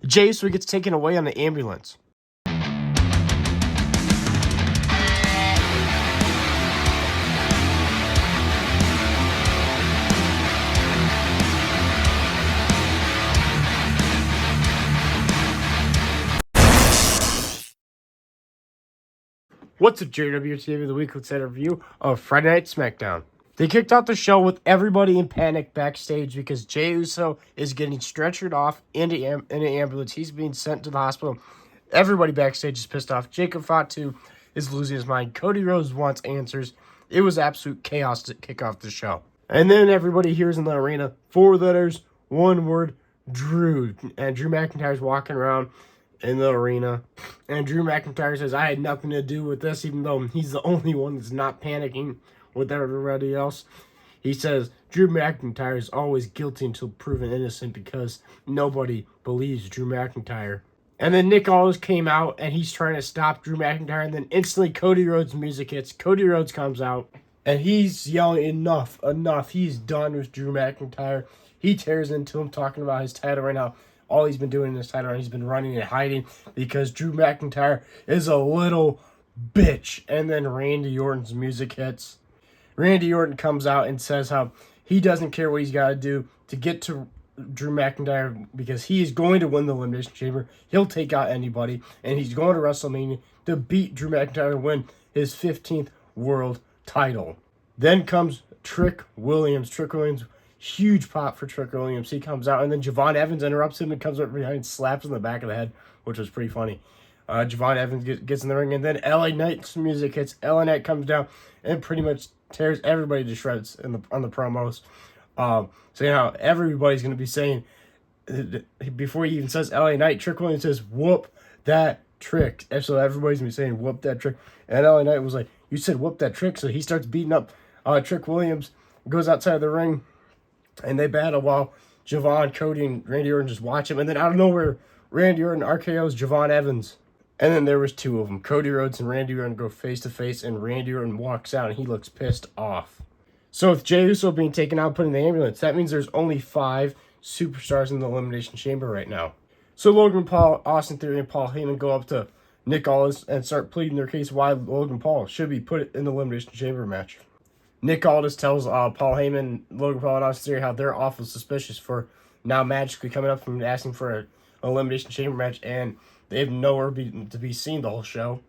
Jey Uso gets taken away on the ambulance. What's up, JWTV, the weekly set review of Friday Night SmackDown. They kicked off the show with everybody in panic backstage because Jey Uso is getting stretchered off in an ambulance. He's being sent to the hospital. Everybody backstage is pissed off. Jacob Fatu is losing his mind. Cody Rhodes wants answers. It was absolute chaos to kick off the show. And then everybody hears in the arena, 4 letters, 1 word, Drew. And Drew McIntyre's walking around in the arena, and Drew McIntyre says, I had nothing to do with this, even though he's the only one that's not panicking with everybody else. He says, Drew McIntyre is always guilty until proven innocent because nobody believes Drew McIntyre. And then Nick Aldis came out, and he's trying to stop Drew McIntyre, and then instantly Cody Rhodes' music hits. Cody Rhodes comes out, and he's yelling, enough. He's done with Drew McIntyre. He tears into him, talking about his title right now. All he's been doing in this title, he's been running and hiding because Drew McIntyre is a little bitch. And then Randy Orton's music hits. Randy Orton comes out and says how he doesn't care what he's got to do to get to Drew McIntyre because he is going to win the Elimination Chamber. He'll take out anybody, and he's going to WrestleMania to beat Drew McIntyre and win his 15th world title. Then comes Trick Williams. Huge pop for Trick Williams. He comes out, and then Javon Evans interrupts him and comes up behind and slaps him in the back of the head, which was pretty funny. Javon Evans gets in the ring, and then LA Knight's music hits. LA Knight comes down and pretty much tears everybody to shreds on the promos. So, everybody's going to be saying, before he even says LA Knight, Trick Williams says, whoop that trick. And so everybody's going to be saying, whoop that trick. And LA Knight was like, you said whoop that trick. So he starts beating up Trick Williams, goes outside of the ring, and they battle while Javon, Cody, and Randy Orton just watch him. And then out of nowhere, Randy Orton RKO's Javon Evans. And then there was 2 of them. Cody Rhodes and Randy Orton go face to face, and Randy Orton walks out, and he looks pissed off. So with Jey Uso being taken out, put in the ambulance, that means there's only 5 superstars in the Elimination Chamber right now. So Logan Paul, Austin Theory, and Paul Heyman go up to Nick Aldis and start pleading their case why Logan Paul should be put in the Elimination Chamber match. Nick Aldis tells Paul Heyman, Logan Paul, and Austin Theory how they're awful suspicious for now magically coming up from asking for an Elimination Chamber match, and they have nowhere to be seen the whole show.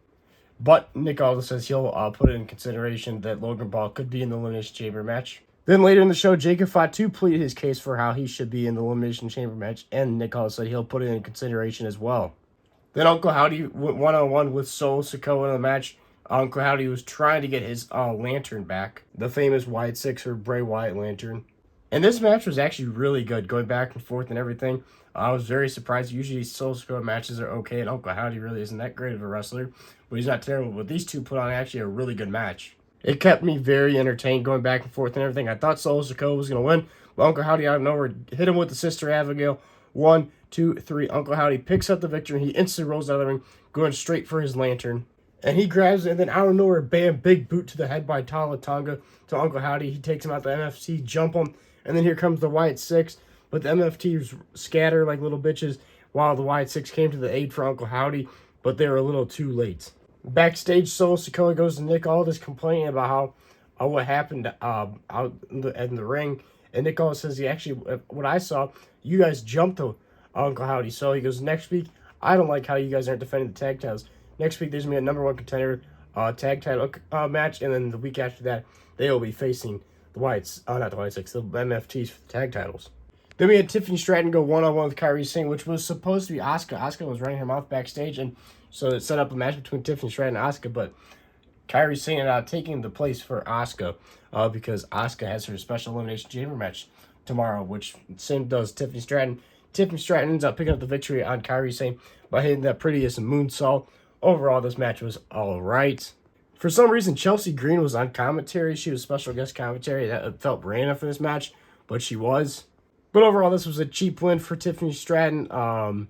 But Nick Aldis says he'll put it in consideration that Logan Paul could be in the Elimination Chamber match. Then later in the show, Jacob Fatu pleaded his case for how he should be in the Elimination Chamber match, and Nick Aldis said he'll put it in consideration as well. Then Uncle Howdy went one-on-one with Sikoa in the match. Uncle Howdy was trying to get his lantern back, the famous Wyatt 6 or Bray Wyatt lantern. And this match was actually really good, going back and forth and everything. I was very surprised. Usually Sikoa matches are okay, and Uncle Howdy really isn't that great of a wrestler, but he's not terrible. But these two put on actually a really good match. It kept me very entertained, going back and forth and everything. I thought Sikoa was going to win, but Uncle Howdy out of nowhere hit him with the Sister Abigail. 1, 2, 3. Uncle Howdy picks up the victory, and he instantly rolls out of the ring, going straight for his lantern. And he grabs it, and then out of nowhere, bam, big boot to the head by Tala Tonga to Uncle Howdy. He takes him out the MFT, jump him, and then here comes the Wyatt 6. But the MFTs scatter like little bitches while the Wyatt 6 came to the aid for Uncle Howdy, but they were a little too late. Backstage, Sikoa goes to Nick Aldis complaining about how what happened out in the ring. And Nick Aldis says, what I saw, you guys jumped to Uncle Howdy. So he goes, next week, I don't like how you guys aren't defending the tag titles. Next week, there's going to be a number 1 contender tag title match, and then the week after that, they will be facing the Wyatts, not the Wyatt 6, the MFTs for the tag titles. Then we had Tiffany Stratton go one-on-one with Kairi Singh, which was supposed to be Asuka. Asuka was running her mouth backstage, and so it set up a match between Tiffany Stratton and Asuka, but Kairi Singh ended up taking the place for Asuka because Asuka has her special Elimination Chamber match tomorrow, which same does Tiffany Stratton. Tiffany Stratton ends up picking up the victory on Kairi Singh by hitting that prettiest moonsault. Overall, this match was all right. For some reason, Chelsea Green was on commentary. She was special guest commentary. That felt random for this match, but she was. But overall, this was a cheap win for Tiffany Stratton. And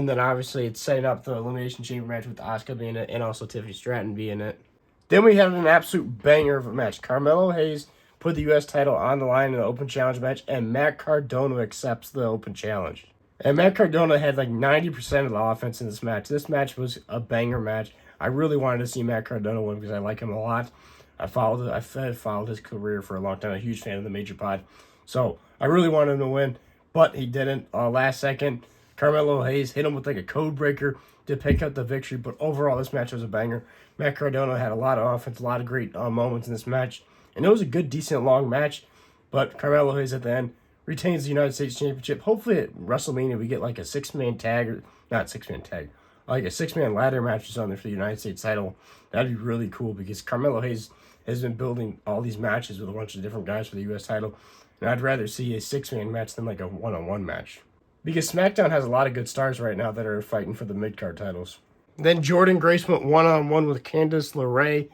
then obviously it's setting up the Elimination Chamber match with Asuka being it and also Tiffany Stratton being it. Then we had an absolute banger of a match. Carmelo Hayes put the U.S. title on the line in the Open Challenge match, and Matt Cardona accepts the Open Challenge. And Matt Cardona had like 90% of the offense in this match. This match was a banger match. I really wanted to see Matt Cardona win because I like him a lot. I followed his career for a long time. I'm a huge fan of the Major Pod. So I really wanted him to win, but he didn't. Last second, Carmelo Hayes hit him with like a code breaker to pick up the victory. But overall, this match was a banger. Matt Cardona had a lot of offense, a lot of great moments in this match. And it was a good, decent, long match. But Carmelo Hayes at the end retains the United States Championship. Hopefully at WrestleMania we get like a six-man tag, or not six-man tag, like a six-man ladder match or something for the United States title. That'd be really cool because Carmelo Hayes has been building all these matches with a bunch of different guys for the U.S. title. And I'd rather see a six-man match than like a one-on-one match. Because SmackDown has a lot of good stars right now that are fighting for the mid-card titles. Then Jordynne Grace went one-on-one with Candace LeRae.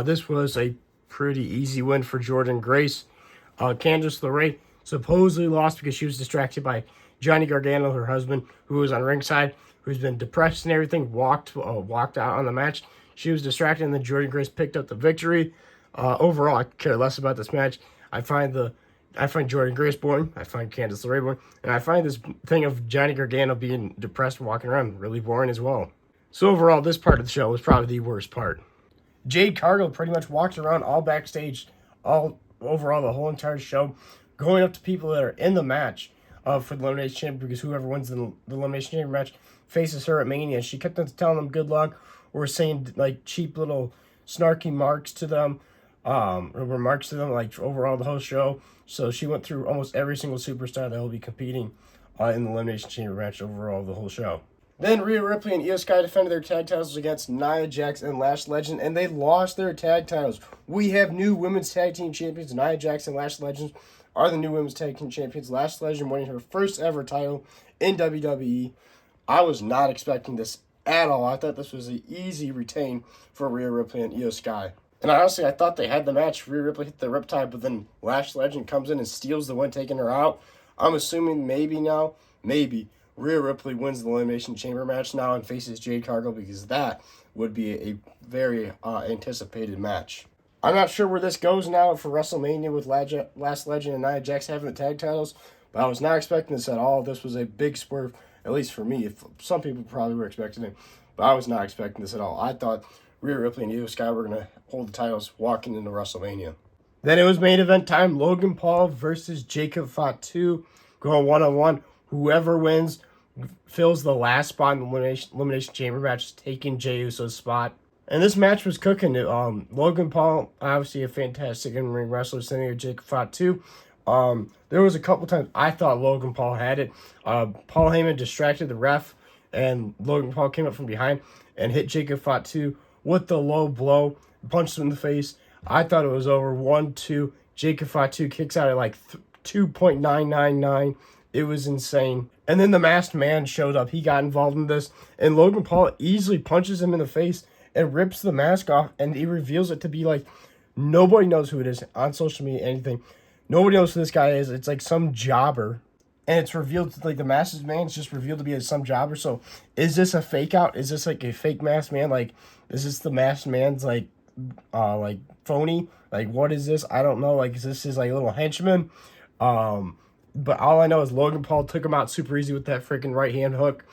This was a pretty easy win for Jordynne Grace. Candace LeRae supposedly lost because she was distracted by Johnny Gargano, her husband, who was on ringside, who's been depressed and everything, walked out on the match. She was distracted, and then Jordynne Grace picked up the victory. Overall, I care less about this match. I find Jordynne Grace boring. I find Candace LeRae boring. And I find this thing of Johnny Gargano being depressed walking around really boring as well. So overall, this part of the show was probably the worst part. Jade Cargill pretty much walked around all backstage, all overall the whole entire show, going up to people that are in the match for the Elimination Chamber, because whoever wins the Elimination Chamber match faces her at Mania. She kept on telling them good luck, or saying like cheap little snarky remarks to them like overall the whole show. So she went through almost every single superstar that will be competing in the Elimination Chamber match overall the whole show. Then Rhea Ripley and Io Sky defended their tag titles against Nia Jax and Lash Legend, and they lost their tag titles. We have new women's tag team champions. Nia Jax and Lash Legend are the new women's tag team champions. Lash Legend winning her first ever title in WWE. I was not expecting this at all. I thought this was an easy retain for Rhea Ripley and Io Sky. And honestly, I thought they had the match. Rhea Ripley hit the Riptide, but then Lash Legend comes in and steals the win, taking her out. I'm assuming maybe Rhea Ripley wins the Elimination Chamber match now and faces Jade Cargill, because that would be a very anticipated match. I'm not sure where this goes now for WrestleMania with Lash Legend and Nia Jax having the tag titles, but I was not expecting this at all. This was a big swerve, at least for me. Some people probably were expecting it, but I was not expecting this at all. I thought Rhea Ripley and Io Sky were going to hold the titles walking into WrestleMania. Then it was main event time. Logan Paul versus Jacob Fatu going one-on-one. Whoever wins fills the last spot in the Elimination Chamber match, taking Jey Uso's spot. And this match was cooking. Logan Paul, obviously a fantastic in-ring wrestler, sitting here Jacob Fatu. There was a couple times I thought Logan Paul had it. Paul Heyman distracted the ref, and Logan Paul came up from behind and hit Jacob Fatu with the low blow, punched him in the face. I thought it was over. 1-2. Jacob Fatu kicks out at like 2.999. It was insane. And then the Masked Man showed up. He got involved in this, and Logan Paul easily punches him in the face and rips the mask off, and he reveals it to be like, nobody knows who it is on social media, anything. Nobody knows who this guy is. It's like some jobber, and it's revealed, like the Masked Man's just revealed to be some jobber. So is this a fake out? Is this like a fake Masked Man? Like, is this the Masked Man's like phony? Like, what is this? I don't know. Like, is this his like little henchman? But all I know is Logan Paul took him out super easy with that freaking right hand hook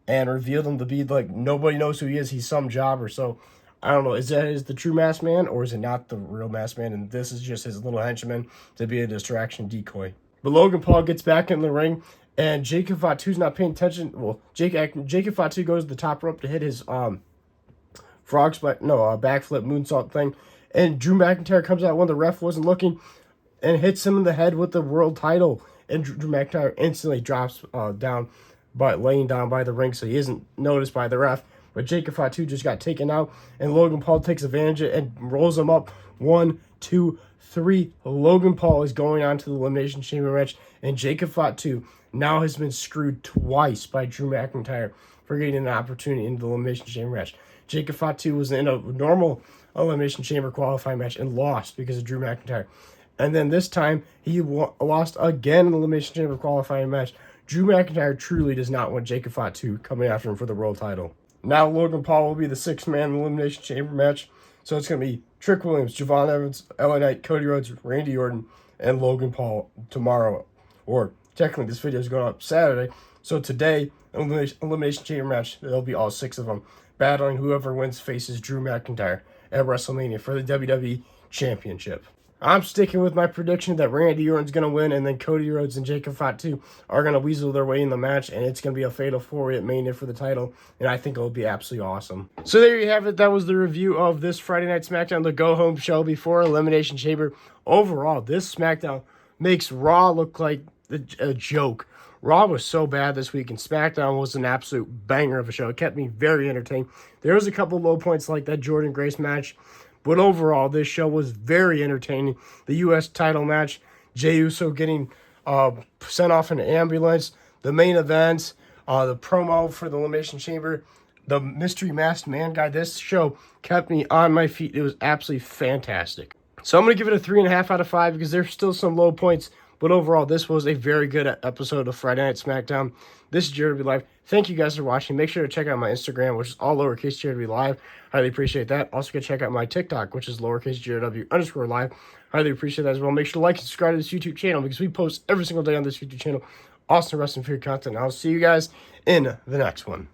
and revealed him to be like, nobody knows who he is. He's some jobber. So I don't know. Is the true Masked Man, or is it not the real Masked Man? And this is just his little henchman to be a distraction decoy. But Logan Paul gets back in the ring, and Jacob Fatu's not paying attention. Well, Jacob Fatu goes to the top rope to hit his backflip moonsault thing. And Drew McIntyre comes out when the ref wasn't looking and hits him in the head with the world title. And Drew McIntyre instantly drops down, but laying down by the ring, so he isn't noticed by the ref. But Jacob Fatu just got taken out, and Logan Paul takes advantage of it and rolls him up. 1, 2, 3. Logan Paul is going on to the Elimination Chamber match, and Jacob Fatu now has been screwed twice by Drew McIntyre for getting an opportunity in the Elimination Chamber match. Jacob Fatu was in a normal Elimination Chamber qualifying match and lost because of Drew McIntyre. And then this time, he lost again in the Elimination Chamber qualifying match. Drew McIntyre truly does not want Jacob Fatu coming after him for the world title. Now Logan Paul will be the sixth man in the Elimination Chamber match. So it's going to be Trick Williams, Javon Evans, LA Knight, Cody Rhodes, Randy Orton, and Logan Paul tomorrow. Or technically this video is going up Saturday. So today, Elimination Chamber match, there'll be all 6 of them battling. Whoever wins faces Drew McIntyre at WrestleMania for the WWE Championship. I'm sticking with my prediction that Randy Orton's going to win, and then Cody Rhodes and Jacob Fatu are going to weasel their way in the match, and it's going to be a fatal 4-way at Mania for the title, and I think it'll be absolutely awesome. So there you have it. That was the review of this Friday Night SmackDown, the go-home show before Elimination Chamber. Overall, this SmackDown makes Raw look like a joke. Raw was so bad this week, and SmackDown was an absolute banger of a show. It kept me very entertained. There was a couple low points like that Jordan Grace match, but overall, this show was very entertaining. The U.S. title match, Jey Uso getting sent off in an ambulance, the main event, the promo for the Elimination Chamber, the mystery masked man guy. This show kept me on my feet. It was absolutely fantastic. So I'm going to give it a 3.5 out of 5 because there's still some low points. But overall, this was a very good episode of Friday Night SmackDown. This is JRW Live. Thank you guys for watching. Make sure to check out my Instagram, which is all lowercase JRW Live. Highly appreciate that. Also, go check out my TikTok, which is lowercase JRW_Live. Highly appreciate that as well. Make sure to like and subscribe to this YouTube channel because we post every single day on this YouTube channel. Awesome wrestling for your content. I'll see you guys in the next one.